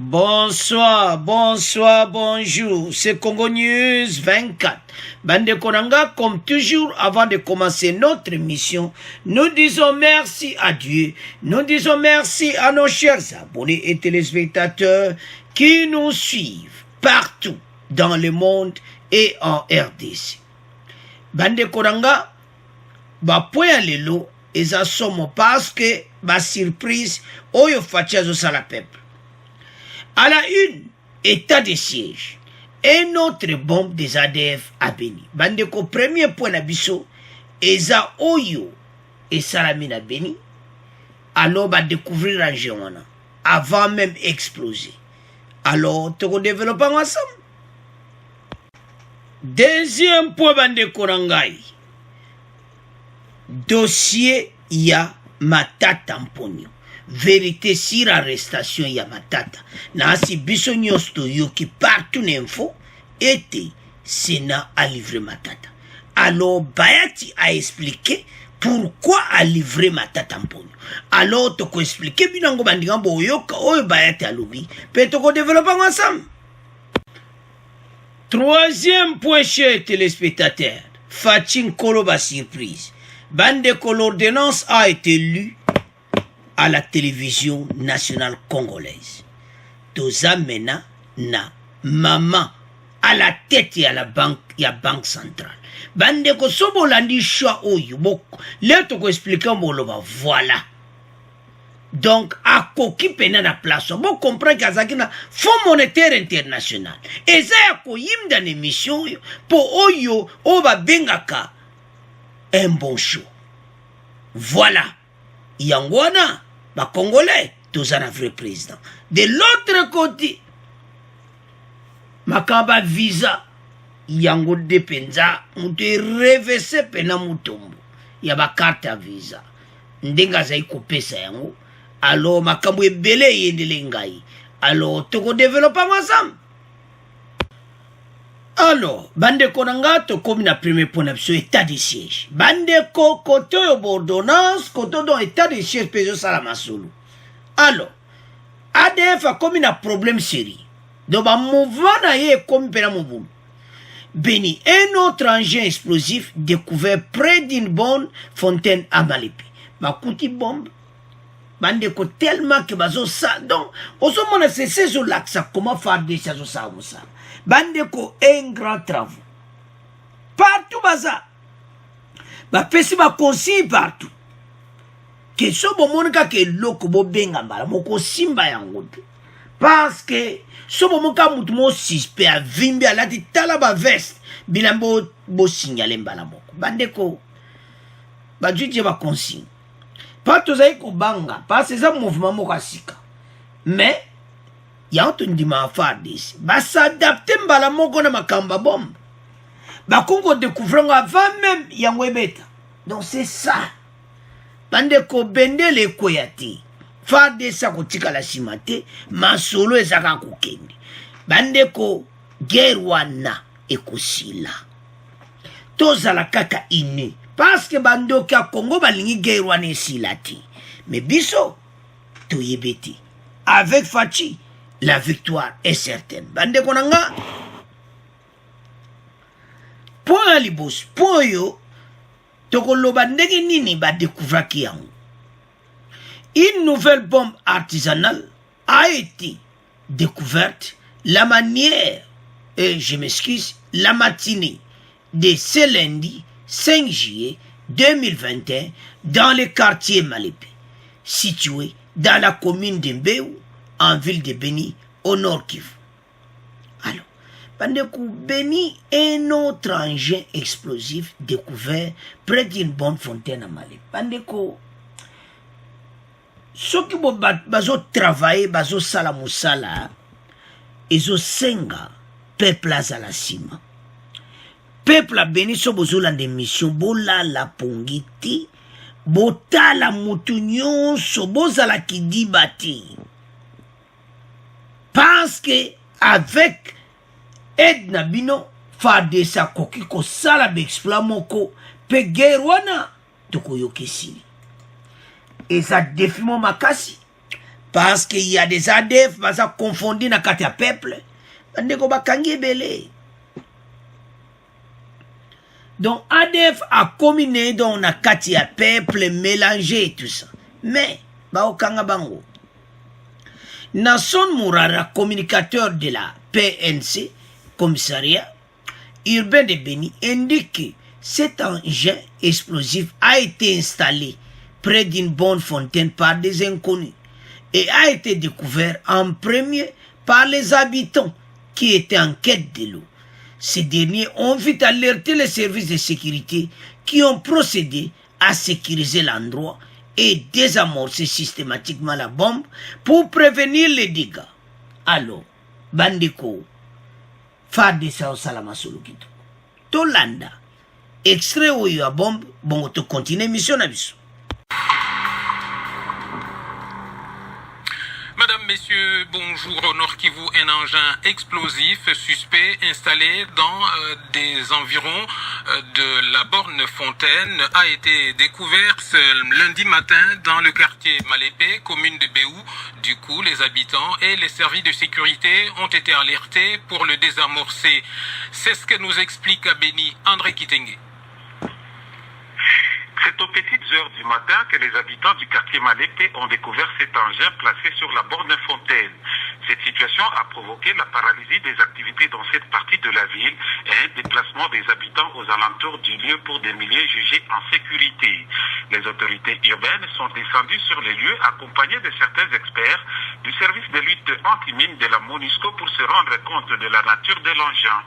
Bonsoir, bonsoir, bonjour. C'est Congo News 24. Bande Konanga, comme toujours, avant de commencer notre émission, nous disons merci à Dieu. Nous disons merci à nos chers abonnés et téléspectateurs qui nous suivent partout dans le monde et en RDC. Bande Konanga, point lelo, et ça somme parce que, surprise, oyo fatia zo la peuple. À la une, état de siège. Et notre bombe des ADF à Beni. Bandeko, premier point d'abisso, Eza Oyo et Salamine à Beni. Alors, va découvrir un géant avant même exploser. Alors, tu développes ensemble. Deuxième point, Bandeko Rangai. Dossier, il y a Matata Mponyo. Vérité sur arrestation ya Matata. Nasi biso nyosto yoki partout l'info était Sénat a livré Matata. Alors Bayati a expliqué pourquoi a livré Matata Mponyo. Alors toko expliqué binango bandigambo oyoka oyo Bayati a lobi. Pe toko développer ensemble. Troisième point chez téléspectateurs. Fatin Koloba surprise. Bande que l'ordonnance a été lue à la télévision nationale congolaise. Toza mena na maman à la tête et à la banque centrale. Bande ko sobo landi choix oyo boko. Là to ko expliquer mboloba voilà. Donc à koki pena na place. Bon comprendre kazaki na Fonds monétaire international. Et ça ko yim dans émission pour oyo oba bengaka un bon show. Voilà. Yangwana ba Congolais, tous un vrai président. De l'autre côté, makaba visa, yango depenza, mute revese pena mutombo. Yaba carte visa. Ndenga zai kopesa yango. Alors makambo ebele yendele ngai. Alors toko développer ensemble. Alors, bande konanga to comme na premier point d'abso état de siège. Bande ko koto yo ordonnance, koto don état de siège peso salama solo. Alors, ADF a comme un problème sérieux. Donc, ba mouvement na ye comme pena mouvement. Beni, un autre engin explosif découvert près d'une bonne fontaine à Malepi. Ba kuti bombe. Bande ko tellement que bazo ça. Donc, oso mona c'est ce laxa comment faire des choses ça ou ça. Bande ko un grand travaux. Partout baza. Ba pesi ba consigne partout. Que so bo monika ke loko bo benga mbala moko simba yango. Parce que so bo moka mutu mo suspect a vimbi ala di tala ba veste bilambo bo signaler mbala moko. Bande ko ba juje ba consigne. Pas tous les banga, parce que c'est un mouvement mokasika. Mais, il y a un dima faire des. Bah, s'adapter mbala moko na makamba bombe. Bah, qu'on découvre avant même yangwe beta. Donc, c'est ça. Bande ko bende le koyati. Faire des sa kotika la simate, ma solo et saka kokende. Bande ko gerwana ekosila. Toza la kaka ine. Parce que bando ka Congo balingi guerre silati. Mais biso to yebeti. Avec Fachi, la victoire est certaine. Bande konanga. Point libos, point yo. Tokolo bandegi nini ba découvrir ki yango. Une nouvelle bombe artisanale a été découverte. La manière, et je m'excuse, la matinée de ce lundi 5 juillet 2021 dans le quartier Malepi, situé dans la commune de Mbeu, en ville de Beni, au nord Kivu. Alors, Bandekou Beni, un autre engin explosif découvert près d'une bonne fontaine à Malepi. Bandekou, ceux qui ont travaillé, bazo sala musala, ils ont senga peuple à la cima. Peuple a béni so bozola de mission bola la pongiti bota la mutunyon so bozala ki dibati parce que avec aide na bino fa de sa koki ko sala be exploit moko pe gerwana toko yokesi et ça défi mo makasi parce qu'il y a des ADF baza confondu na kati ya peuple bandeko bakangi ebele. Donc ADF a combiné dans na kati ya peuple mélangé tout ça mais baokanga bango. Nason Mourara, communicateur de la PNC, commissariat urbain de Béni, indique que cet engin explosif a été installé près d'une bonne fontaine par des inconnus et a été découvert en premier par les habitants qui étaient en quête de l'eau. Ces derniers ont vite alerté les services de sécurité qui ont procédé à sécuriser l'endroit et désamorcer systématiquement la bombe pour prévenir les dégâts. Alors, bandeko, Fardesa Salama Solukito. Tolanda, extrait où il y a bombe, bon, tu continues mission à biso. Madame, Messieurs, bonjour. Au Nord Kivu, un engin explosif suspect installé dans des environs de la borne Fontaine a été découvert ce lundi matin dans le quartier Malépé, commune de Béou. Du coup, les habitants et les services de sécurité ont été alertés pour le désamorcer. C'est ce que nous explique à Béni André Kitenge. C'est aux petites heures du matin que les habitants du quartier Malépé ont découvert cet engin placé sur la borne Fontaine. Cette situation a provoqué la paralysie des activités dans cette partie de la ville et un déplacement des habitants aux alentours du lieu pour des milliers jugés en sécurité. Les autorités urbaines sont descendues sur les lieux accompagnées de certains experts du service de lutte anti-mine de la MONUSCO pour se rendre compte de la nature de l'engin.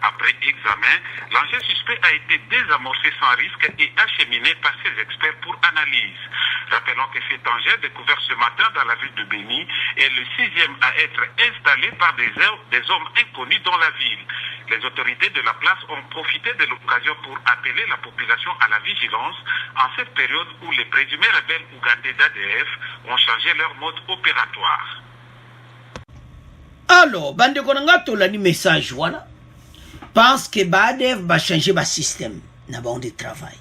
Après examen, l'engin suspect a été désamorcé sans risque et acheminé par ces experts pour analyse. Rappelons que cet engin découvert ce matin dans la ville de Béni est le 6e à être installé par des hommes inconnus dans la ville. Les autorités de la place ont profité de l'occasion pour appeler la population à la vigilance en cette période où les présumés rebelles ougandais d'ADF ont changé leur mode opératoire. Alors, bande konanga tolani message voilà parce que ADF va changer le système na bon de travail.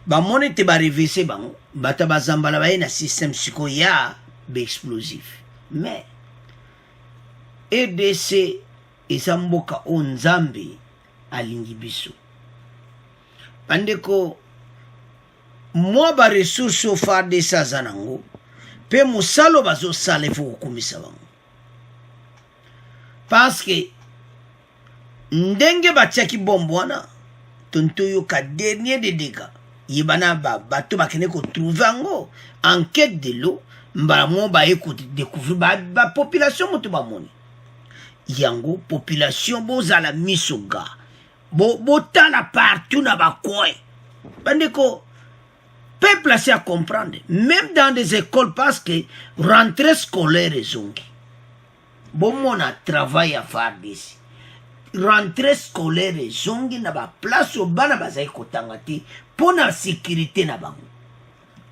Ba monete ba reverser bango bata bazambala ba na système siko ya be explosif. Mais EDC ezamboka onzambe alingi biso. Bandeko moi ba ressources au phare de Sazanango pe musalo bazo sale fo kumisa bango. Parce que ndenge batiaki bombwana tontoyo ka dernier des dégâts yibana bato bakene ko trouver ango en quête de l'eau mbala mo ba écoute découvrir ba population moto ba moni yango population bozala misoga bo tala partout na ba coin bandeko peuple assez à comprendre même dans des écoles parce que rentrée scolaire ezongi bon mon a travail à faire d'ici rentrée scolaire ezongi na ba place au bana bazai kotanga te pour la sécurité na bango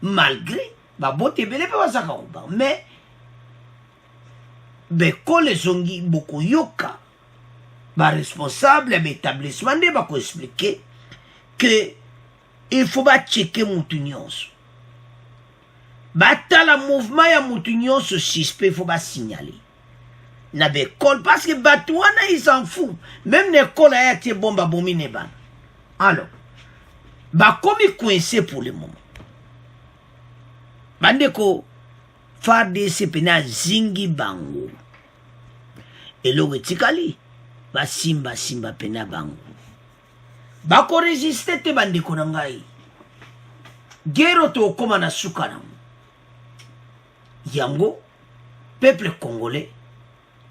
malgré ba bote bele pe bazaka ko ba mais bekole zongi boko yoka ba responsable de l'établissement de ba ko expliquer que il faut ba checker mutu nyonso batala mouvement ya mutu nyonso suspect faut ba signaler na bekole parce que batouana ils s'en fout même l'école a été bomba bomine ban alors ba komi coincé pour le moment bandeko FARDC pena zingi bango eloko etikali basimba pena bango bako résister te bandeko na ngai guerre to okoma na suka na yango peuple congolais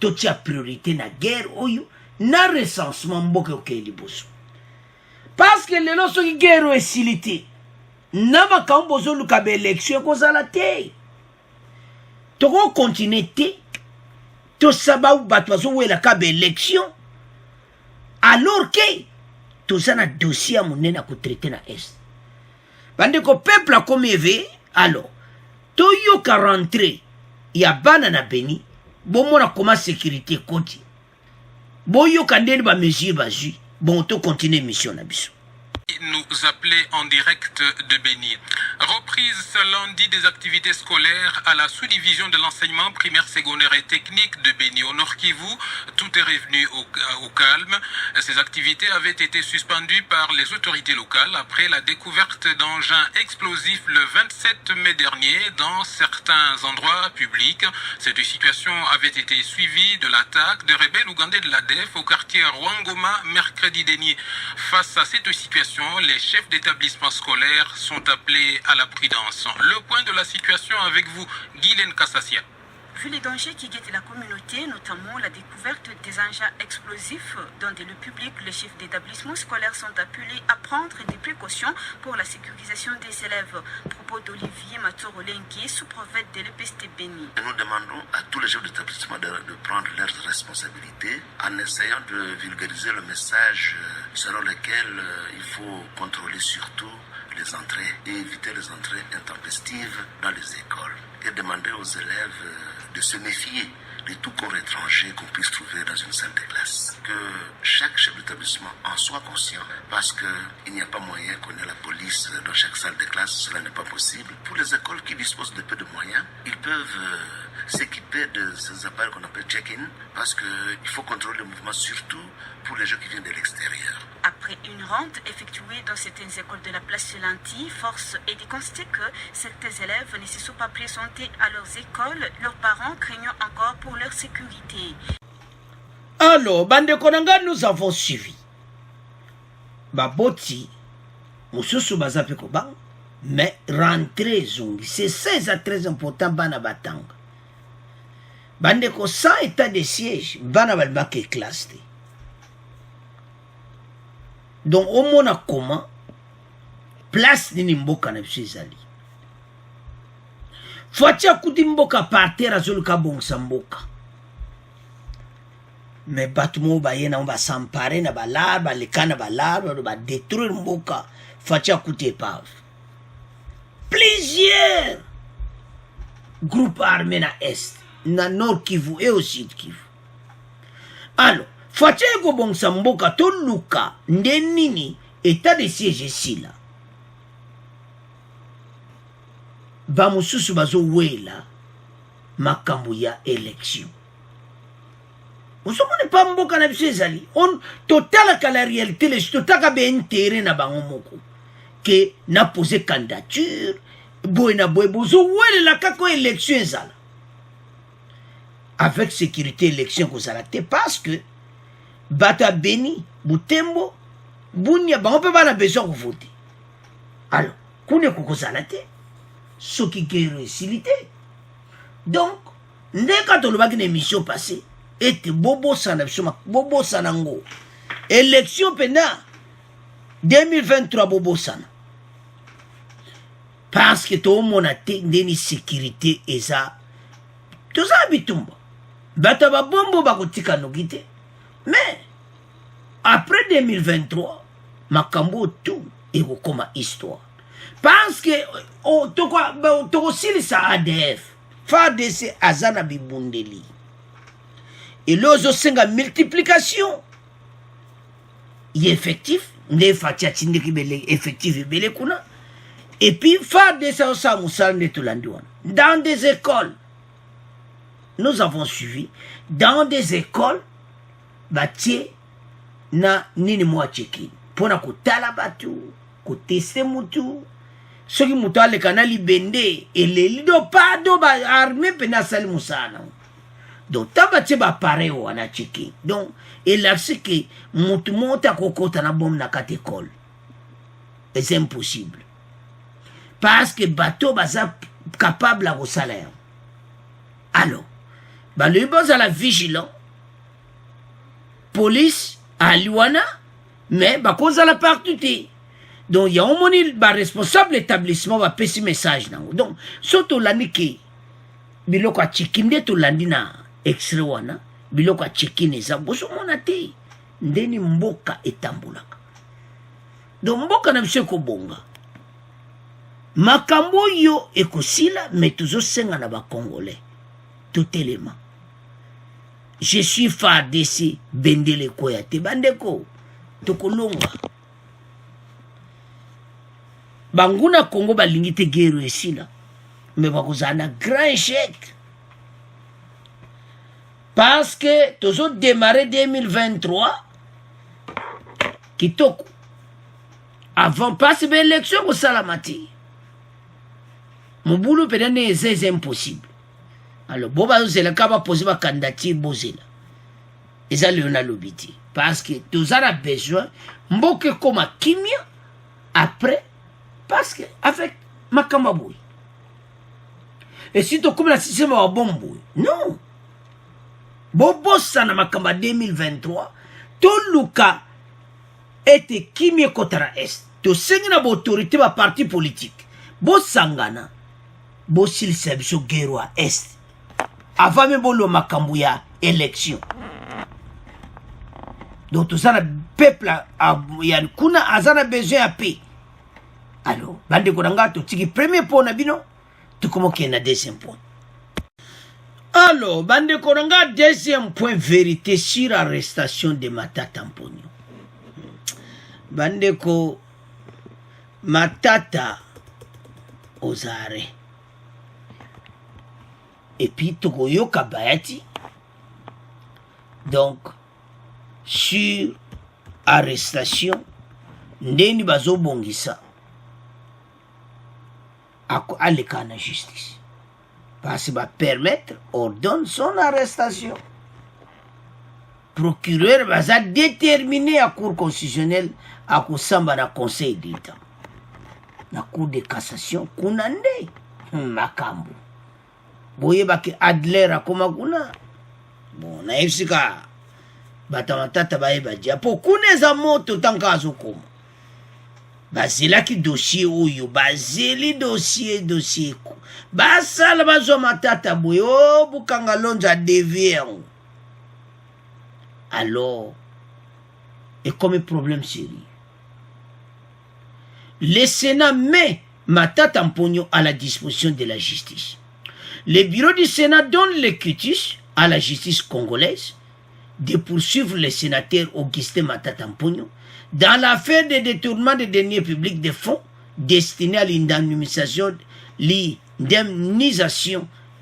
totia priorité na guerre oyo na recensement mboka oke liboso parce que lelo soki guerre esilite na makambo zoluka ba élection kozala te toko continuer te to saba ou bato bazowela ka ba élection alors que toza na dossier monene ko traiter na est bandeko peuple a comme éveillé alors toyoka rentrer ya bana na Béni bomona comment sécurité koti boyoka ndeni ba mesure bazui bon to continuer mission na biso Nous appeler en direct de Béni. Reprise ce lundi des activités scolaires à la sous-division de l'enseignement primaire, secondaire et technique de Beni au Nord Kivu. Tout est revenu au calme. Ces activités avaient été suspendues par les autorités locales après la découverte d'engins explosifs le 27 mai dernier dans certains endroits publics. Cette situation avait été suivie de l'attaque de rebelles ougandais de l'ADF au quartier Rwangoma mercredi dernier. Face à cette situation, les chefs d'établissement scolaires sont appelés à la prudence. Le point de la situation avec vous, Guylaine Kassassia. Vu les dangers qui guettent la communauté, notamment la découverte des engins explosifs dans des lieux publics, les chefs d'établissement scolaires sont appelés à prendre des précautions pour la sécurisation des élèves. Propos d'Olivier Matoro-Lengue, sous-prophète de l'EPST Beni. Nous demandons à tous les chefs d'établissement de prendre leurs responsabilités en essayant de vulgariser le message selon lequel il faut contrôler surtout les entrées et éviter les entrées intempestives dans les écoles et demander aux élèves de se méfier de tout corps étranger qu'on puisse trouver dans une salle de classe. Que chaque chef d'établissement en soit conscient parce qu'il n'y a pas moyen qu'on ait la police dans chaque salle de classe, cela n'est pas possible. Pour les écoles qui disposent de peu de moyens, ils peuvent s'équiper de ces appareils qu'on appelle check-in parce qu'il faut contrôler le mouvement surtout pour les gens qui viennent de l'extérieur. Après une ronde effectuée dans certaines écoles de la place Lanty, force est de constater que certains élèves ne se sont pas présentés à leurs écoles, leurs parents craignant encore pour leur sécurité. Alors, Bande Konanga, nous avons suivi. Baboti, Moussousou Bazape Koban, mais rentrer Zungi, c'est ça très important, Bana Batang. Bande Ko, sans état de siège, Bana Balbake classe. Donc, au moins, comment place ni mboka na biso ezali. Fatia kuti mboka par terre azoluka bongisa mboka. Mais bato mo bayena on va s'emparer na balarba, baleka na balarba, ba détruire mboka. Fatia kuti épave. Plusieurs groupes armés na Est, na Nord Kivu et au Sud Kivu. Alors, Fatia eko bongisa mboka to luka ndenini état de siège sila. Ba mususu bazo wela makambo ya élection. Vous ne pas mboka na biso ezali. On total ka la réalité les totaka be intérêt na bango moko. Que na poser candidature boy na boy bozo wela kako élection ezala. Avec sécurité élection ko zala te parce que Bata Beni, Butembo, Bunya, on peut pas besoin de voter. Alors, qu'on est kokozalate, ce qui est réussite. Donc, quand on a une émission passée, et Bobo Sanango, élection pena 2023 Bobo Sana. Parce que tout le monde a une sécurité et ça, tout ça habitumba. Bata Babombo Bakotika Nogite. Mais, après 2023, Makambo tout est comme histoire. Parce que, tu aussi ça ADF, FADC Azana Bibundeli. Et l'autre, c'est une multiplication. Il est effectif, les Fatiatine qui est effectif et belé kuna. Et puis, FADC Osa Moussal Netulanduan. Dans des écoles, nous avons suivi, dans des écoles, batie na nini mwa cheki pona kutala batu kutese mutu soki mutu aleka na libende eleli do pado ba arme pena sali musana donc tabatie ba pare wana cheki donc elapsi ke mutu mota kokota na bom na kate école et c'est impossible parce que bato baza capable à salaire. Alors ba lui baza la vigilant police à Luana, mais bah cause à la partout. Donc il y a un moni responsable établissement va passer message nan. Donc surtout l'année qui biloko a chekinde to landina extrait wana biloko a chekine za boso monate ndeni mboka etambulaka. Donc mboka na biso ko bonga. Makambo yo ekosila mais toujours senga na ba congolais. Tout élément. Je suis FADC Bendele Koyate Bandeko Tokolonga banguna Congo balingi te guerre esila mais bakozala na grand échec parce que tozo démarrer 2023 kitoko avant passer l'élection au salamati mobulu peut-être c'est impossible alors boba zela kaba poser ba candidature bozela eza leona lobiti parce que tozala besoin mboke koma kimia après parce que avec makamabouy et si tu comme la système wa bomboui non bobo sana makamba 2023 to luka ete kimia kotara est to sengina ba autorité ba parti politique bo sangana bo silisa biso guerre à est avant même bolo makambu ya élection donc tout ça le peuple ya kuna azana besoin ya paix alors bande konanga to tiki premier point na bino to comment qu'il na deuxième point alors bande konanga deuxième point vérité sur l'arrestation de Matata Mponyo bande ko Matata aux arrêts et puis Togoyoka Bayati donc sur arrestation ndeni bazo bongisa aleka na justice parce que va permettre ordonne son arrestation procureur va déterminer à cour constitutionnelle à kusamba na conseil d'état na cour de cassation kuna nde makambo boye baki Adler akoma kuna bon na ifsika batamatata baye badia po kuneza moto tanka azokoma bazelaki dossier oyo bazeli dossier ko basala bazwa matata boye o bukanga lonja a dévié alors et comme problème sérieux le Sénat met Matata Mponyo à la disposition de la justice. Le bureau du Sénat donne le quitus à la justice congolaise de poursuivre le sénateur Augustin Matata Mponyo dans l'affaire de détournement des deniers publics de fonds destinés à l'indemnisation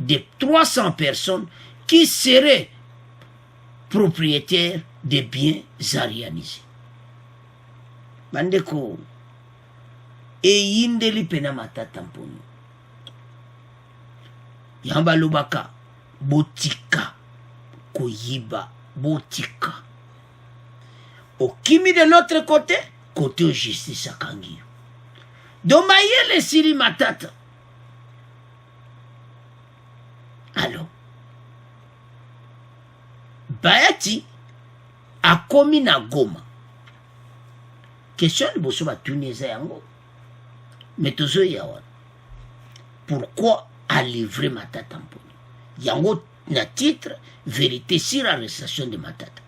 de 300 personnes qui seraient propriétaires des biens arianisés. Bandeko, et yindeli pena Matata Mponyo. Yamba lobaka, botika, koyiba, botika. Au kimi de l'autre côté, côté justice à Kangi. Domaye le Siri Matata. Alors, Bayati a commis na Goma. Question de bosso va tourner ça yango. Mais toujours yawan. Pourquoi a livré Matata Mponyo? Yango na titre vérité sur l'arrestation de Matata.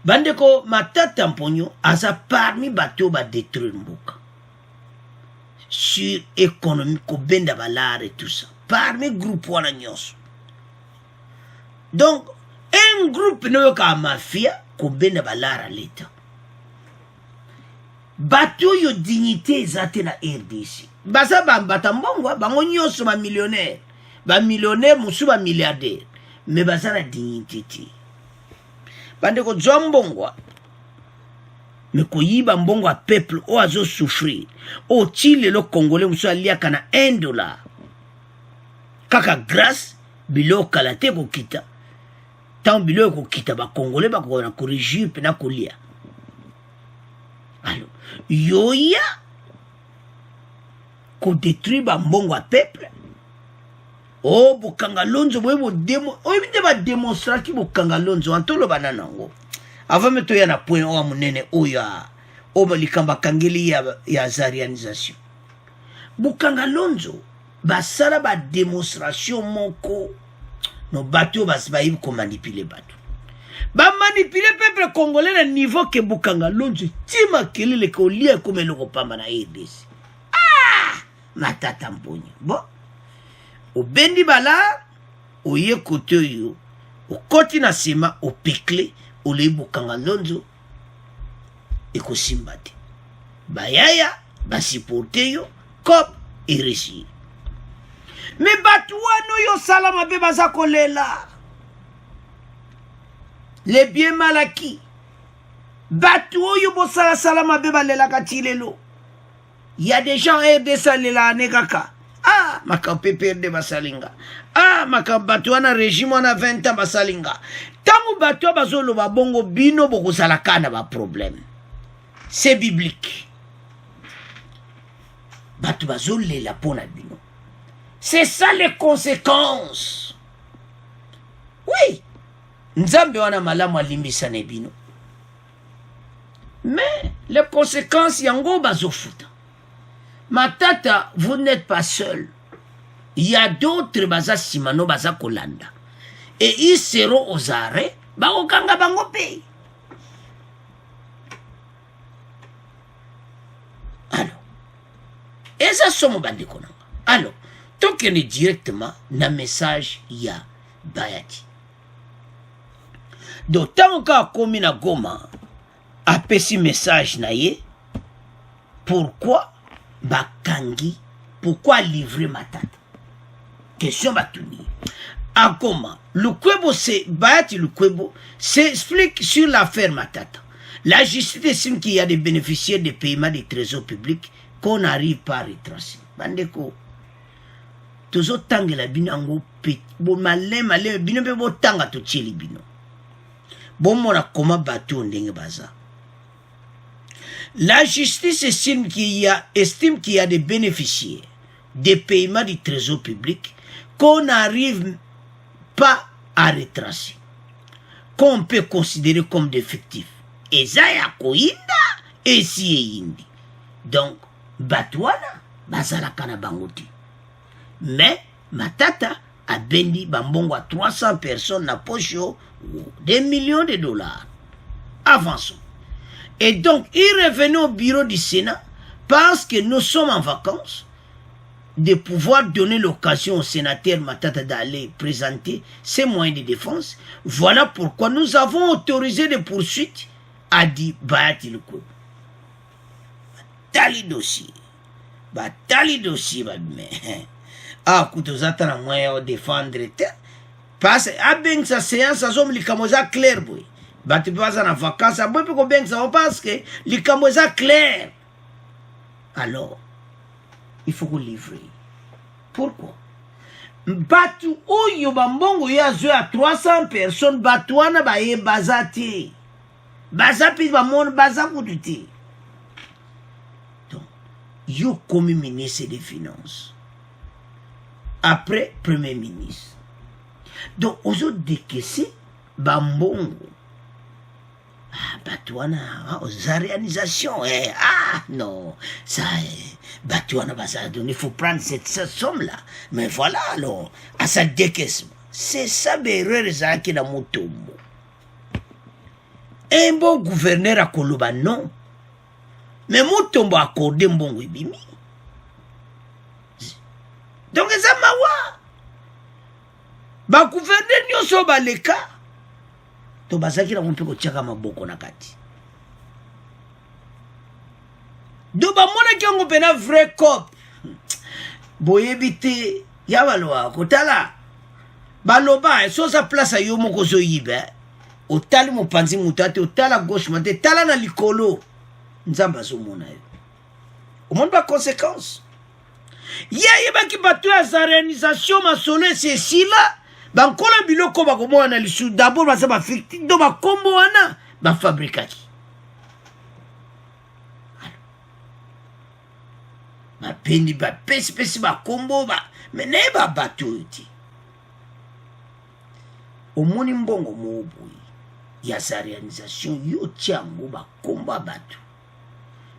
Bandeko Matata Mponyo asa parmi bateau ba détruire mboka. Sur économie ko benda balar et tout ça. Parmi groupe wana nyonso. Donc un groupe no ka mafia ko benda balar à l'état. Bateau yo dignité ezate na RDC. Basa bambata mbongwa bango nyonso ba millionnaire. Ba millionnaire musu ba milliardaire. Mais basa la dignité. Bandeko zombongwa. Mais koyiba mbongwa peuple o azo souffrir. O chile lo congolais musu aliaka na $1. Kaka grâce bilo kalate ko kita. Tant bilo ko kita ba congolais ba ko na corriger pena kolia. Alors, yoya ko détruit ba mbongwa peuple. Oh, bokanga lonzo boye bo demo. Oh, bide ba démontrer ki bokanga lonzo antolo banana ngo. Avant meto ya na point o munene oya. O malikamba kangeli ya zarianisation. Bokanga lonzo basala ba démonstration moko no bateau basbayi ko manipuler bateau. Ba manipuler peuple congolais na niveau que bokanga lonzo tima kelele ko lia comme le kopamba na RDC. Ah! Matata Mponyo. Bon. Au bendi bala, au ye kote yo, au koti na sema, au pekle, au le bokanga lonzo, et ko simbate. Bayaya, basiporte yo comme réussir. Mais bato wana yo sala mabe baza kolela les biens mal acquis. Bato yo bo sala mabe balelaka ti lelo. Il y a des gens RDC lela negaka. Ah, makampe perde basalinga. Ah, makambato wana régime wana 20 ans basalinga. Tango bato bazolo ba bongo bino boko salaka na ba problème. C'est biblique. Bato bazolo lela pona bino. C'est ça les conséquences. Oui. Nzambe wana malamu alimbisa ne bino. Mais les conséquences yango bazofuta. Matata, vous n'êtes pas seul. Il y a d'autres baza simano baza kolanda. Et ils seront aux arrêts. Bakokanga bango pe. Alors. Et ça somo bandeko nanga. Alors, tant qu'on est directement na message ya Bayati. D'autant qu'à komi na Goma a pesi message na ye. Pourquoi bakangi? Pourquoi livrer Matata? Question batuni. À Goma, le Kwebo c'est Bayati le Kwebo s'explique sur l'affaire Matata. La justice estime qu'il y a des bénéficiaires des paiements des trésors publics qu'on n'arrive pas à retracer. Bandeko. Tozo tangela bino ango pe bo malin bino pe bo tanga to tcheli bino. Bon mona koma bato ndenge baza. La justice estime qu'il y a des bénéficiaires des paiements du trésor public qu'on n'arrive pas à retracer, qu'on peut considérer comme défectifs. Et ça y a koinda et si indi. Donc batwana bazala kana bangoti. Mais Matata a bendi bambongo à 300 personnes na pocho des millions de dollars. Avançons. Et donc, il revenait au bureau du Sénat parce que nous sommes en vacances de pouvoir donner l'occasion au sénateur Matata d'aller présenter ses moyens de défense. Voilà pourquoi nous avons autorisé des poursuites a dit Bayati le coup. Tali dossier. Ah, kutozata na moyen de défendre. Parce que sa séance à zom likamoza clair boy. Batu baza na vacances aboy pe ko beng sa parce que likamoza clair. Alors, il faut qu'on livre. Pourquoi? Batu oyo bambongo ya zo à 300 personnes batuana ba ye bazati. Bazapi ba mon bazakututi. Donc, yo comme ministre des Finances. Après Premier ministre. Donc, aux autres décaissés, bambongo. Ah, Batouana, aux réalisations, ah, non, ça, Batouana va ça donner, il faut prendre cette somme-là. Mais voilà, alors, à sa décaissement. C'est ça, l'erreur, ça, qui est dans mon tombeau. Un bon gouverneur à Koloba, non. Mais mon tombeau accordé, un bon wibimi. Donc, ça m'a wa. Ba gouverneur nyonso baleka to bazaki na mpe ko tiaka maboko na kati do ba mona kyango pena vrai cop boyebite ya baloa kotala baloba so sa place yo moko zo yibe otali mopanzi mutate otala gauche mate tala na likolo nzamba zo mona yo au monde ba conséquence ya baki batu ya réalisation masolo c'est si là bankola biloko bakomo wana lisu d'abord basa ba fictif do ba kombo wana ba fabrikaki ba pendi ba pesi ba kombo ba mene ba batu uti omoni mbongo mobu ya sa réalisation yo tiango ba komba batu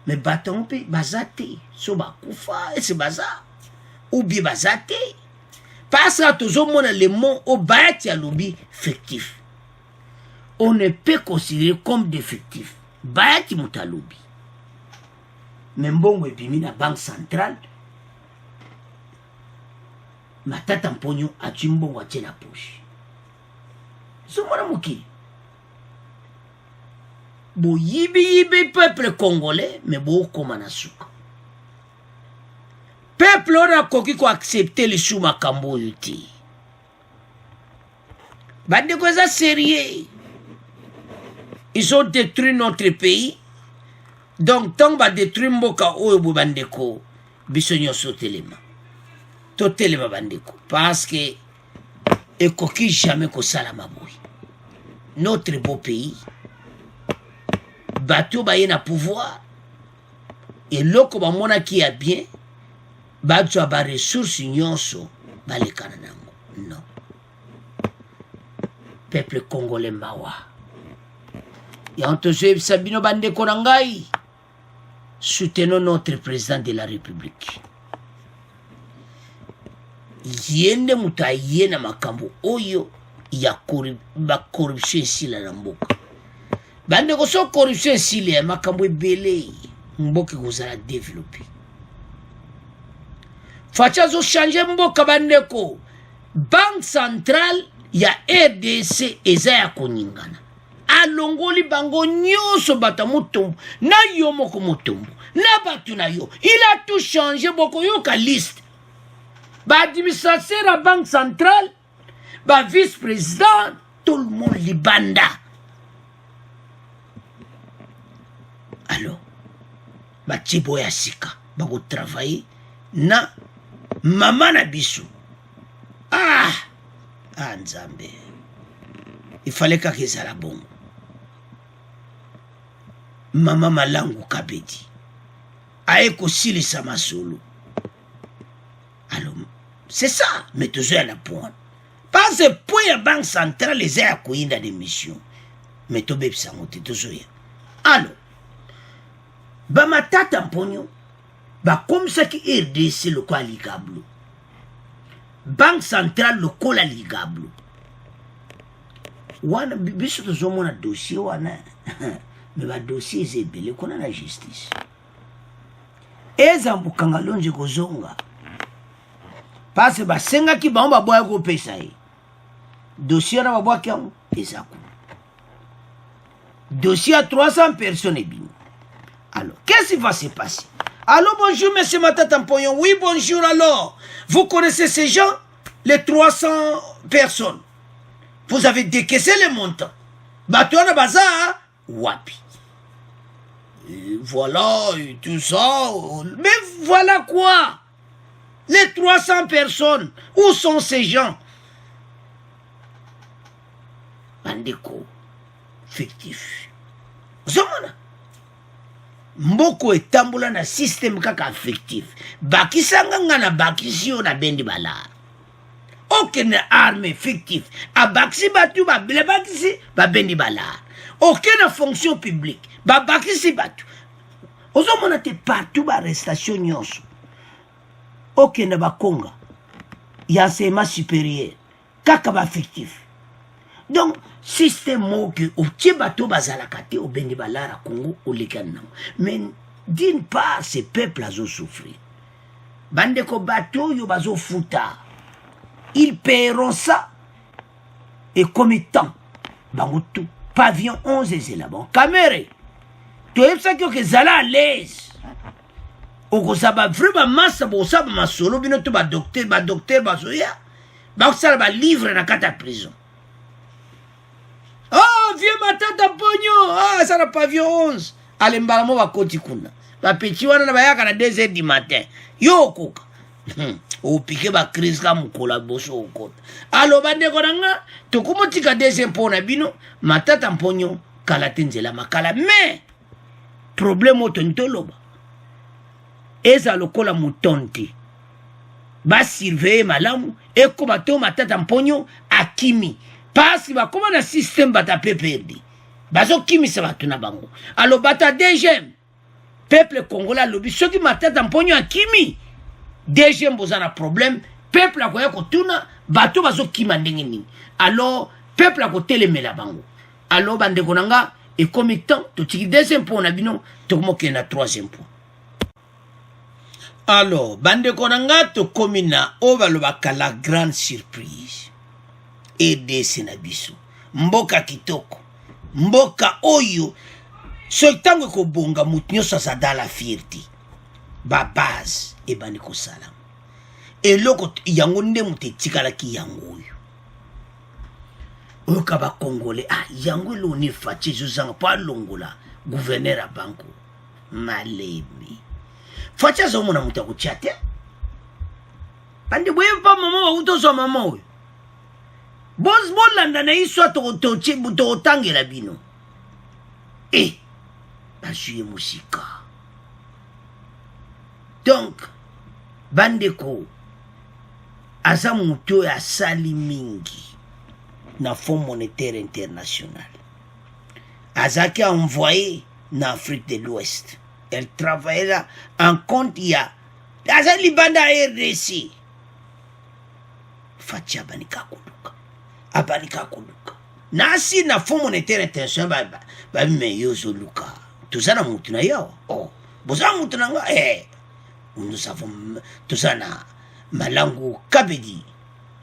mais baton pe bazate so ba kufa et c'est bazar ou bien bazate. Parce que toujours le mot au Bayati à lobby fictif. On ne peut considérer comme défectif. Bayati mouta lobby. Mais bon, et puis la banque centrale, ma tête en pognon a tumbon à la poche. C'est mon mouki. Bo yibi peuple congolais, mais bo comme un asuka. peuple wana akoki koaccepte lisusu makambo oyo te. Bandeko eza sérieux. Ils ont détruit notre pays. Donc tant ba détruire mboka oyo bo bandeko biso nyonso telema. To telema bandeko parce que ekoki jamais kosala maboyi. Notre beau pays. Bato ba yena pouvoir. Et loko ba mona ki a bien. Bato ba ressources nyonso balekana nango. Non. Peuple congolais mawa. Yantoje Sabino bande konangai. Soutenons notre président de la République. Yende mutaye na makambo oyo ya corruption sila na mboka. Bande ko so corruption sila ya makambo ebele mboka kozala développer. Facha zo changer mboka bande ko. Banque centrale ya RDC eza ya koningana. Alongoli bango nyonso bata mutumbu na yo moko mutumbu na batu na yo. Il a tout changé boko yo ka liste. Ba administrateur la banque centrale, ba vice-président, tout le monde libanda. Alors, ba tibo ya sika, ba ko travailler na mama na biso. Nzambe. Il fallait que ça la bonne. Mama Malangu Kabedi. Aeko sili samasolo. Alors, c'est ça, mais toujours à la pointe. Parce que pour la banque centrale, les airs à dans des missions. Mais tout bébé ça monte toujours. Alors, bah ma tata en pognon, bah comme ça qui RDC le quoi ligable. Banque centrale le quoi ligable. Wana biso tozomo na dossier wana. Mais ba dossier zebele kona na justice. Eza mbukanga lonje kozonga. Parce ba senga ki ba mba boya ko pesa yi. Dossier na ba boya kyango ezaku. Dossier à 300 personnes bien. Alors, qu'est-ce qui va se passer? Allô, bonjour, monsieur Matatampoyon. Oui, bonjour, alors. Vous connaissez ces gens? Les 300 personnes. Vous avez décaissé les montants. Batouana Bazar, wapi. Et voilà, et tout ça. Mais voilà quoi? Les 300 personnes. Où sont ces gens? Bandeko. Fictif. Zomana. Mboko etambula na système kaka affectif. Bakisanga ngana bakisio na bendi bala. Aucune arme fictif. A bakisi batu ba bile bakisi ba bendi bala. Aucune fonction publique. Ba bakisi batu. Ozomona te partout ba arrestation nyonso. Aucune ba konga. Y'enseignement supérieur. Kaka ba fictif. Donc, système que au Tchebato Bazalakate, au Bendibalara Congo, au Lekana. Mais d'une part, ces peuples ont souffert. Bandeko bateau, yo bazo futa. Ils paieront ça. Et comme étant, bangotou, pavillon 11 et c'est là-bas. Caméré. Tu es ça que Zala à l'aise. Au Gosaba, vraiment, massa, bosaba, ma solo, binoto, ba docteur, bazoya. Ba ba livre na kata prison. Oh, vieux matata pogno. Ah, ça n'a pas vu 11. Allez, mbalamo va koti kuna. Ba petit wana na bayaka na 2h du matin. Yo koka. O piqué ba crise ka mukola boso okota. Alo bande konanga, to kumotika 2h pona bino, matata pogno kala tenzela makala. Mais problème otontoloba. Eza lokola mutonti. Ba surveiller malamu eko bato matata pogno akimi. Parce que comme un système bata perdu. Bazo kimi se batuna bango. Alors bata deuxième. Peuple congolais lobi ceux qui m'attendent en pognon à kimi. Deuxième bozana problème. Peuple a koya kotuna bato bazo kima ndengeni. Alors peuple a kote le mela bango. Alors bande konanga et comme temps to tiki deuxième point na bino to mo ke na troisième point. Alors bande konanga to komina ovaloba la grande surprise. RDC na biso mboka kitoko mboka oyo so tango ko bonga mutu nyonso aza dans la fierté ba base ebandi kosala eloko yango nde moto etikalaki yango oyo oyo ka bakongole yango elo ni faci ezozanga mpo alongola gouverneur ya banko malemi faci azomona moto akotya te bandi boye mpa mama bauta ozwa mama oyo bolanda na ye swa tokotangela bino bazwi ye mosika donc bandeko aza moto oyo asali mingi na Fonds monétaire international azaki envoyé na Afrique de l'Ouest. Elle travaillait là en compte ya azali banda RDC faci abanika koluka nasi na Fonds monétaire international babime yo ozoluka toza na mutu na yawa boza mutu na nga nous avons toza na Malangu Kabedi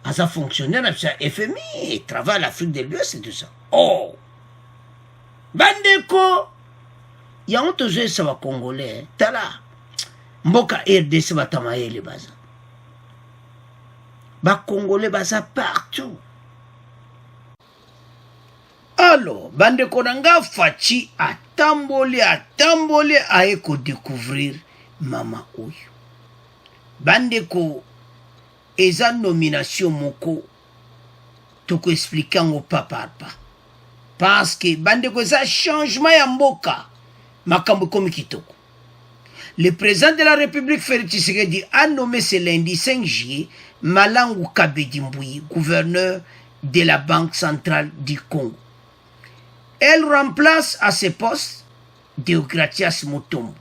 aza fonctionnaire na biso ya FMI et travaille à l'Afrique de l'Ouest et tout ça bandeko yango tozoyesa bakongolais tala mboka RDC batamayele baza bakongolais baza partout. Alors bandeko na nga faci atamboli aye kodécouvrir mama oyo bandeko eza nomination moko toko expliquer yango pas parce que bandeko eza changement ya mboka makambo komi kitoko. Le président de la République Félix Tshisekedi a nommé ce lundi 5 juillet Malangu Kabedi Mbouyi gouverneur de la Banque centrale du Congo. Elle remplace à ce poste Deogratias Mutombo,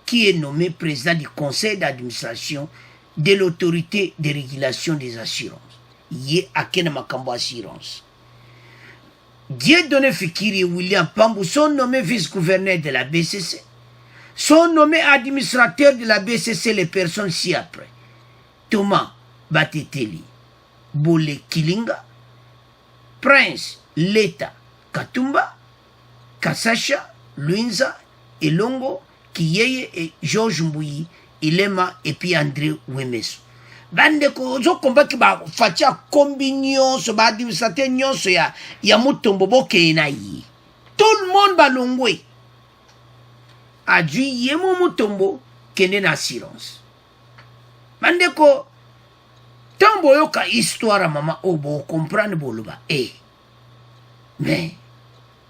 qui est nommé président du conseil d'administration de l'autorité de régulation des assurances. Yé Akena Makambo Assurance. Dieudonné Fikiri et William Pambou sont nommés vice-gouverneurs de la BCC. Sont nommés administrateurs de la BCC les personnes ci-après. Thomas Bateteli, Bole Kilinga, Prince Leta Katumba, Kasacha, Luinza, Elongo, Kiyeye et Georges Mbouyi, Ilema et puis André Wemeso. Bandeko zo kombaki ba fatia kombi nyonso ba administrateur nyonso ya Mutombo boke na yi. Tout le monde balongwe. Adui yemo Mutombo kene na assurance. Bandeko tambo yoka histoire mama obo comprendre boluba mais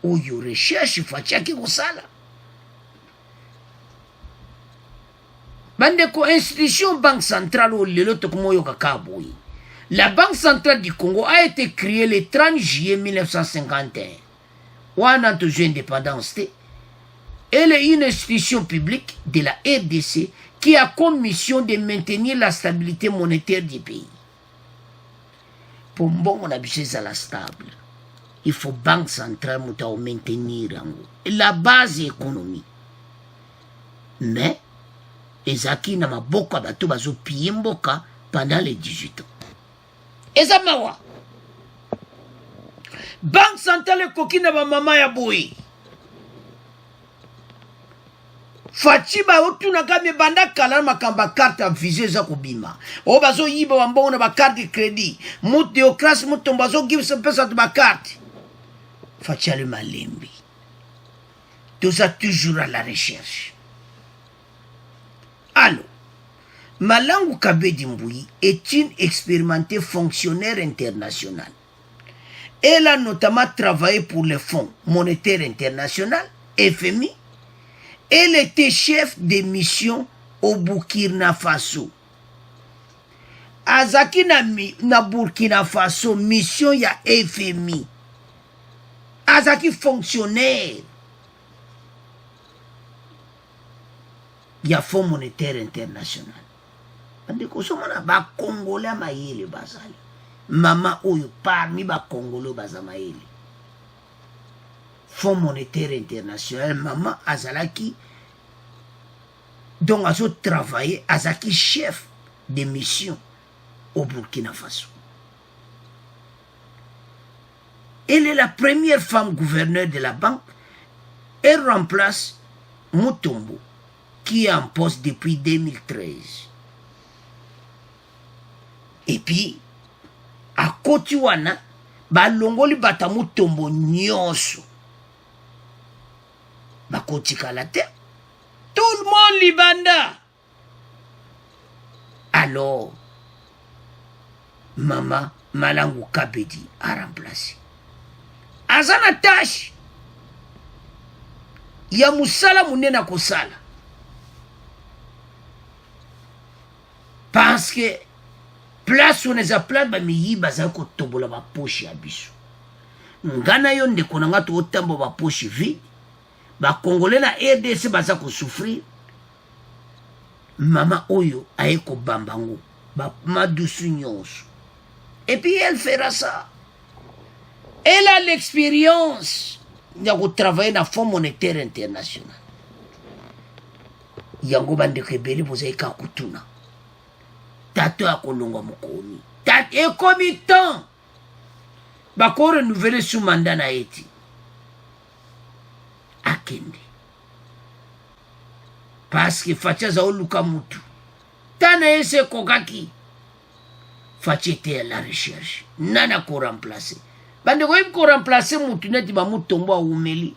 oyo recherche fatia ki kosala. Bandeko institution Banque centrale au lelo tokumoyo kakaboui. La Banque centrale du Congo a été créée le 30 juillet 1951. Wana toujours indépendance. Elle est une institution publique de la RDC qui a comme mission de maintenir la stabilité monétaire du pays. Pour bon on a besoin de la stable. Il faut Banque centrale pour maintenir la base économique. Mais ezaki na maboko bato bazo piller mboka pendant les 18 ans. Eza mawa. Banque centrale kokina ba mama ya boyi. Faci ba otuna kame banda kala makamba carte visée za kubima. O bazo yiba wambongo na ba carte de crédit. Mutu de classe mutu bazo gibse pesa de ba carte. Faci ale malembi. Tout ça toujours à la recherche. Alors, Malangu Kabedi Mbouyi est une expérimentée fonctionnaire internationale. Elle a notamment travaillé pour le Fonds monétaire international, FMI. Elle était chef de mission au Burkina Faso. Azaki na Burkina Faso, mission ya FMI. Azaki fonctionnaire. Il y a Fonds monétaire international. Bandeko somona ba Congolais mayele bazali. Mama oyo parmi ba Congolais bazamayele. Fonds monétaire international, maman azalaki donc azo travailler azaki chef de mission au Burkina Faso. Elle est la première femme gouverneure de la banque. Elle remplace Mutombo, qui est en poste depuis 2013. et puis akoti wana balongoli bata mutombo nyonso bakotikala te, tout le monde libanda. Alors mama Malangu Kabedi a remplacé azana tâche ya musala munena kosala, parce que place on eza place bamiyi baza kotobola bapoche ya biso. Ngana yo ndeko na nga totambo bapoche vide, bakongole na RDC baza kosouffrir. Mama oyo aye kobambango bamadusu nyonso. Et puis elle fera ça. Elle a l'expérience de travailler dans le Fonds monétaire international. Yango bandeko ebele bozali kakutuna. Tato ya kolongwa mokoni. Tato ekomi temps. Bako renouveler sous mandat na eti. Akende. Parce que Fatia za oluka mutu. Tana ese kokaki. Fatia était à la recherche. Nana ko remplacer. Bande ko ko remplacer mutu neti ba mutombo umeli.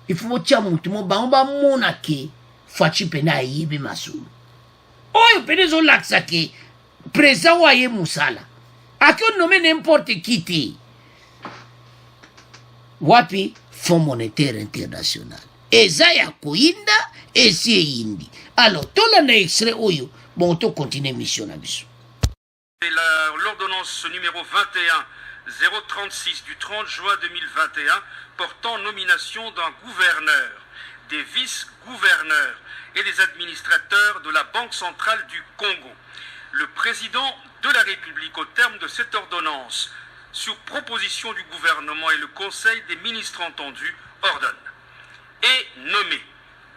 Il faut tia mutu mo ba mona ke Fatia pena yibi masulu. Oyo pene zo laksa ke président wa ye musala. Akio nommé n'importe qui te. Wapi Fonds monétaire international. Eza ya koinda esi indi. Alors tola na extrait oyo bon to continue mission na biso. L'ordonnance numéro 21-036 du 30 juin 2021 portant nomination d'un gouverneur, des vice-gouverneurs et des administrateurs de la Banque centrale du Congo. Le président de la République, au terme de cette ordonnance, sur proposition du gouvernement et le Conseil des ministres entendus, ordonne et nommé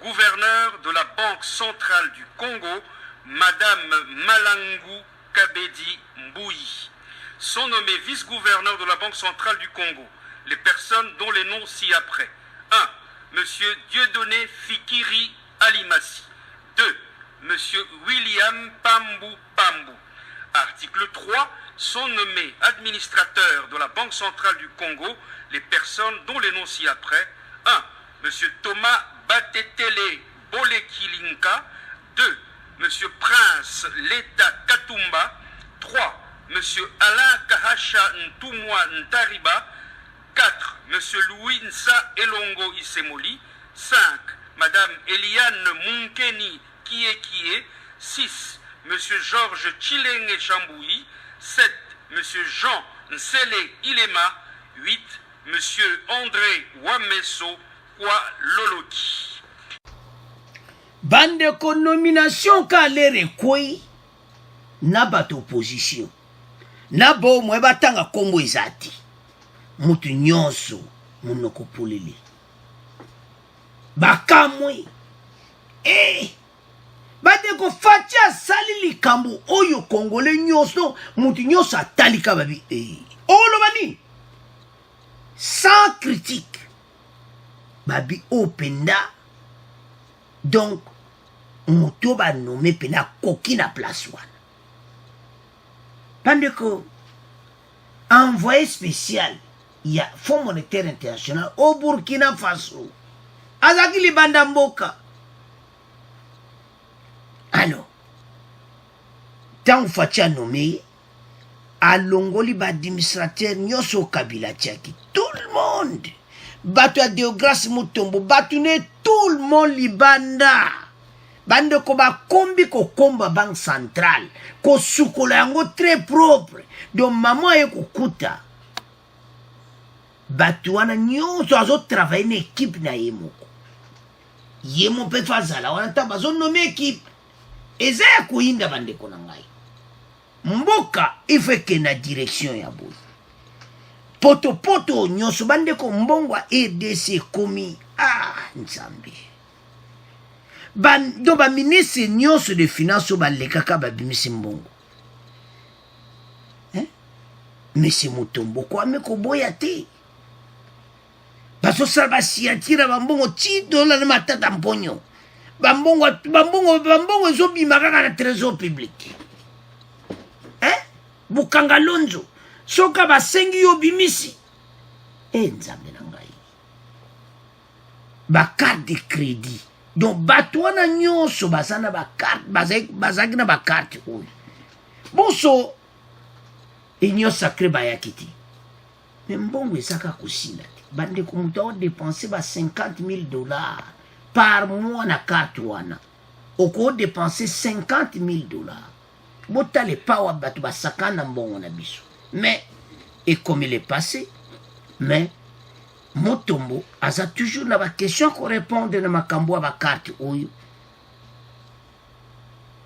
gouverneur de la Banque centrale du Congo, Madame Malangu Kabedi Mbouyi. Sont nommés vice-gouverneurs de la Banque centrale du Congo les personnes dont les noms ci-après. 1. Monsieur Dieudonné Fikiri Alimassi. 2. Monsieur William Pambou Pambou. Article 3. Sont nommés administrateurs de la Banque centrale du Congo les personnes dont les noms ci-après. 1. Monsieur Thomas Batetele Bolekilinka. 2. Monsieur Prince Leta Katumba. 3. Monsieur Alain Kahasha Ntumwa Ntariba. 4. Monsieur Louis Nsa Elongo Isemoli. 5. Madame Eliane Munkeni Kiekie. 6. Monsieur Georges Chilenge Chamboui. 7. Monsieur Jean Nsele Ilema. 8. Monsieur André Wameso Kwa Loloki. Bande ko nomination ka lere koi na bato opposition. Na bo mwe batanga kombo ezati. Mutu nyonso munoko polele. Bakamwe. Bande ko Fatia sali likambo oyo Congolais nyonso mutu nyonso atalika babi. Olo bani. Sans critique. Babi openda. Donc mutu ba nommé pena koki na place wana. Bande ko envoyé spécial, il y a Fonds monétaire international au Burkina Faso. Azaki li banda mboka. Alors, tant Fatia nommé, alongoli ba administrateur nyoso kabila tiaki. Tout le monde. Batu a Deograce Mutombo, batu ne tout le monde li banda. Bande ko ba kombi ko komba banque centrale. Ko sukola yango très propre. Donc maman ye kukuta. Batu wana nyonso azo travailler na équipe na yemoko. Yemo pe fazala wana taba zo nommé équipe. Eza ya kuinda bande ko na ngai. Mboka ifeke na direction ya boy. Poto nyonso bande ko mbongwa RDC komi nzambe. Do ba ministre nyonso de finance ba lekaka ba bimisi mbongo. Monsieur Mutombo kwa meko boya te. Baso salba siatira bambongo $10 na matata mponyo. Bambongo zo bimaka na trésor public. bukanga lonzo soka basengi yo bimisi nzambe na ngai ba carte de crédit donc bato wana nyonso bazana ba carte bazaki na ba carte oyo bonso union sacré bayaki te mais mbongo ezaka kosila te bandeko moto aodepense ba $50,000 par mois na carte wana okodepense $50,000 botale pawa bato basaka na mbongo na biso mais et comme il est passé mais Motombo aza toujours na ba question qu'on répond na makambo ya ba carte oyo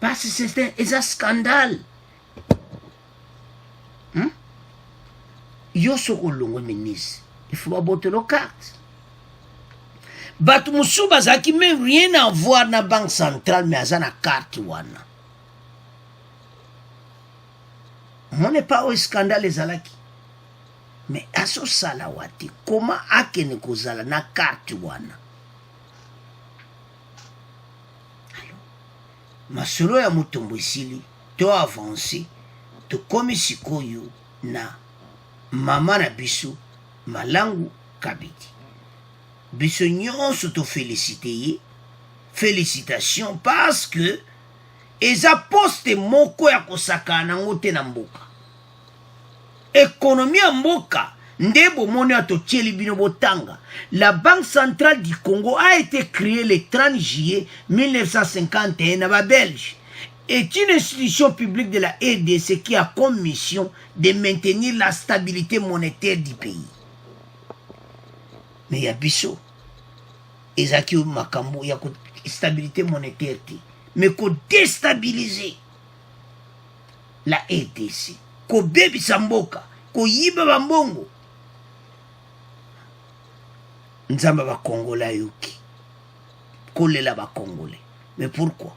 parce que c'est un scandale yo soko longo ministre il faut aboter le carte bato musu bazaki même rien à voir na banque centrale mais aza na carte wana on n'est pas au scandale ezalaki mais aso sala wati comment akene kozala na carte wana alors masolo ya Motombo esili to avancer to komi sikoyo na mama na biso Malangu Kabedi biso nyonso to féliciter ye félicitations parce que eza poste moko ya kosaka nango te na mboka économie ya mboka nde bomoni atotieli bino botanga. La Banque centrale du Congo a été créée le 30 juillet 1951 à Belge. Est une institution publique de la RDC qui a comme mission de maintenir la stabilité monétaire du pays. Mais il y a biso ezaki makambo ya stabilité monétaire te, mais ko déstabiliser la RDC, ko bebisa mboka, ko yiba bambongo. Nzamba ba Congolais yoki kolela ba Congolais. Mais pourquoi?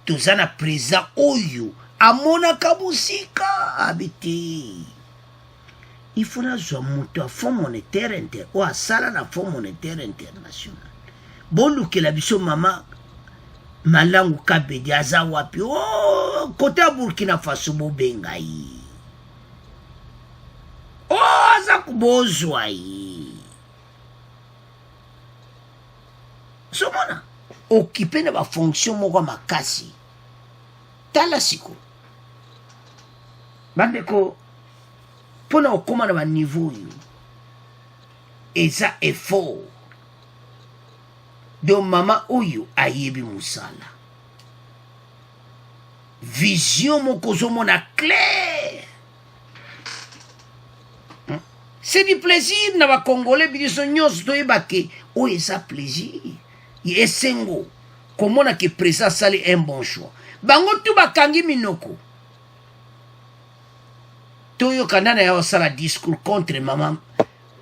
Tozana présent oyo amona kabusika habité. Il faut na zo moto à fonds monétaire inter ou à sala na fonds monétaire international. Bolu ke la biso mama Malangu Kabedi aza wapi? Oh, côté à Burkina Faso bobengai. Oh, aza kubozwa yi. Somona occupé na ba fonction moko makasi. Tala siko. Bandeko pona okoma na ba niveau yo. Eza effort. De mama oyo ayebi musala. Vision moko zomona clair. C'est du plaisir na ba Congolais biso nyos toyebake o eza plaisir. Yesengo komona ke président sali un bon choix. Bango tu bakangi minoko. Toyo kanana ya sala discours contre mama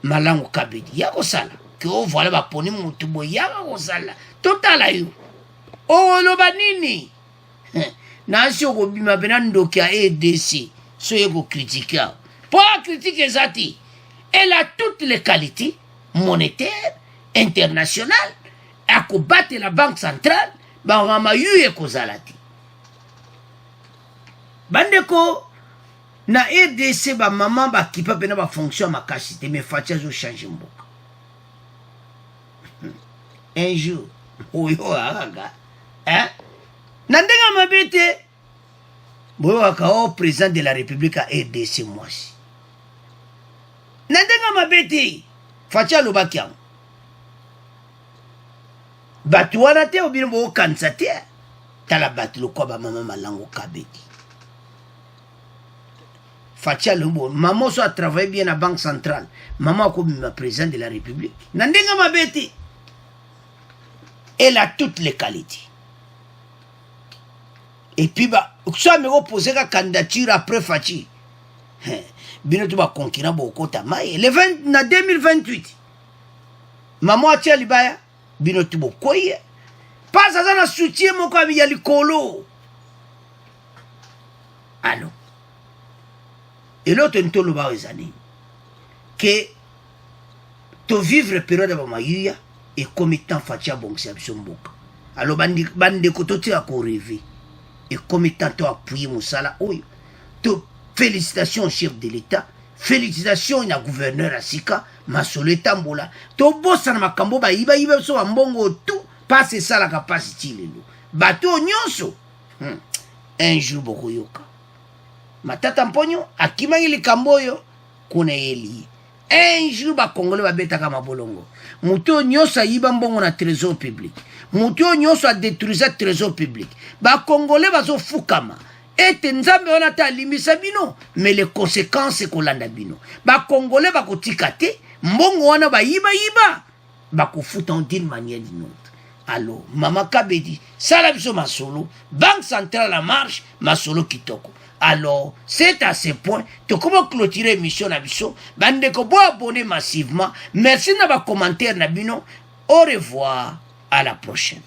Malangu Kabedi. Ya ko sala que o voilà ba poni mutu boya ko sala. Totala yo. O loba nini? Na sio ko bima bena ndoki ya EDC. So yego critiquer. Pas critiquer zati. Elle a toutes les qualités monétaires, internationales. À combattre la banque centrale, ba yu kozalati. Bandeko na RDC ba maman ba kipa pena ba fonction makasite mais fatia zo changer mboka. Un jour, oyo aga. Hein? Nandenga mabete. Boyo akao président de la République à RDC mwasi. Nandenga mabete. Fatia lobakiam. Batu wana te obino bo kansa te. Tala batu lo kwa ba mama Malangu Kabedi. Fatia Lumbo, maman so a travaillé bien à la Banque centrale. Maman comme ma président de la République. Nandenga mabete. Elle a toutes les qualités. Et puis ba, ça me reposer la candidature après Fachi. Bino tu ba concurrent boko ta mai. Le 20 na 2028. Maman a tia libaya. Bino tubo koye pas ça na soutien moko ya likolo allo et l'autre ntolo ba ezani que to vivre période ba mayuya et comme temps fatia bongsi abso mboka allo bande ko to tia ko rêver et comme temps to appuyer musala oyo to félicitations au chef de l'État, félicitations au gouverneur Asika, masolo etambola. To bossa na makambo ba iba so ambongo tout, passe ça la capacité lelo. Bato nyonso. Un jour bokoyoka. Matata mponyo akimangi likambo yo kuna yeli. Un jour ba Congolais ba betaka mabolongo. Muto nyonso yiba mbongo na trésor public. Muto nyonso a détruire trésor public. Ba Congolais bazo fukama. Et nzambe wana ta limisa bino, mais les conséquences kolanda bino. Ba Congolais ba kotika te, mbongo wana ba yiba ba kofuta d'une manière d'une autre. Alors, Mama Kabedi, sala biso masolo, Banque centrale la marche, masolo kitoko. Alors, c'est à ce point, tu comment clôturer l'émission na biso, bande ko bo abonner massivement. Merci na ba commentaire na bino. Au revoir, à la prochaine.